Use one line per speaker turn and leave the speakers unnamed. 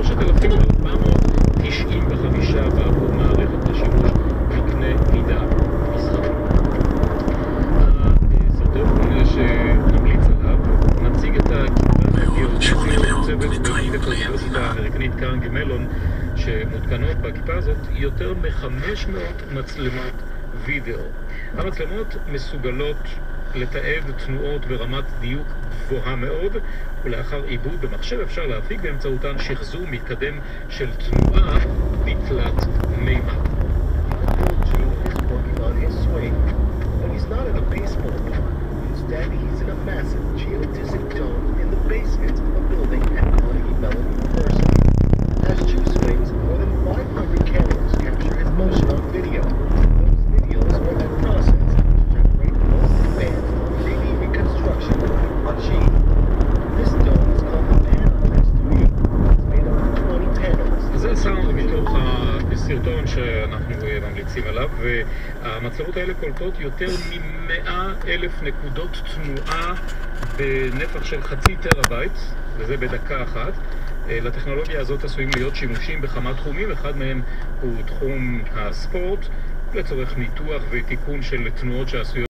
3,495 בעבור מערכת לשימוש בקנה מידה מסחרי. הסרטון שנמליץ עליו מציג את הכיוון הגיאוגרפי צוות במערכת האוניברסיטה האמריקנית קרנגי מלון, שמותקנות בכיפה הזאת יותר מ-500 מצלמות וידאו. המצלמות מסוגלות לתעד תנועות ברמת דיוק גבוהה מאוד, ולאחר עיבוד במחשב אפשר להפיק באמצעותן שחזור מתקדם של תנועה בתלת מימד. מתוך הסרטון שאנחנו ממליצים עליו, והמצלמות האלה קולטות יותר מ-100,000 נקודות תנועה בנפח של 0.5 טראבייט, וזה בדקה אחת. לטכנולוגיה הזאת עשויים להיות שימושים בכמה תחומים, אחד מהם הוא תחום הספורט, לצורך ניתוח ותיקון של תנועות שעשויות